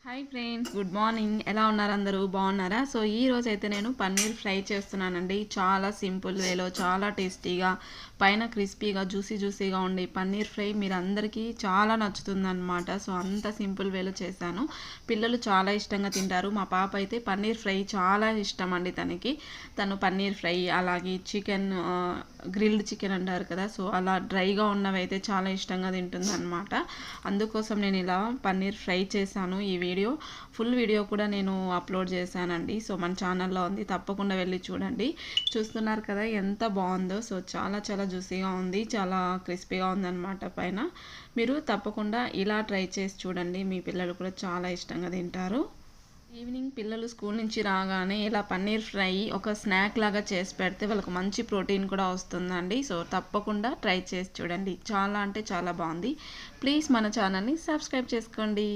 Hi friends, good morning. ఎలా ఉన్నారు? అందరూ బాగున్నారా? సో ఈ రోజు అయితే నేను పన్నీర్ ఫ్రై చేస్తున్నానండి. చాలా సింపుల్ వేలో చాలా టేస్టీగా, పైన క్రిస్పీగా జ్యూసీగా ఉండే పన్నీర్ ఫ్రై మీరు అందరికీ చాలా నచ్చుతుందన్నమాట. సో అంత సింపుల్ వేలో చేశాను. పిల్లలు చాలా ఇష్టంగా తింటారు. మా పాప అయితే పన్నీర్ ఫ్రై చాలా ఇష్టం అండి. తను పన్నీర్ ఫ్రై, అలాగే చికెన్, గ్రిల్డ్ చికెన్ అంటారు కదా, సో అలా డ్రైగా ఉన్నవి అయితే చాలా ఇష్టంగా తింటుంది అనమాట. అందుకోసం నేను ఇలా పన్నీర్ ఫ్రై చేశాను. ఈ ఫుల్ వీడియో కూడా నేను అప్లోడ్ చేశానండి. సో మన ఛానల్లో ఉంది, తప్పకుండా వెళ్ళి చూడండి. చూస్తున్నారు కదా ఎంత బాగుందో. సో చాలా చాలా జ్యూసీగా ఉంది, చాలా క్రిస్పీగా ఉందన్నమాట పైన. మీరు తప్పకుండా ఇలా ట్రై చేసి చూడండి, మీ పిల్లలు కూడా చాలా ఇష్టంగా తింటారు. ఈవినింగ్ పిల్లలు స్కూల్ నుంచి రాగానే ఇలా పన్నీర్ ఫ్రై ఒక స్నాక్ లాగా చేసి పెడితే వాళ్ళకు మంచి ప్రోటీన్ కూడా వస్తుందండి. సో తప్పకుండా ట్రై చేసి చూడండి, చాలా అంటే చాలా బాగుంది. ప్లీజ్ మన ఛానల్ని సబ్స్క్రైబ్ చేసుకోండి.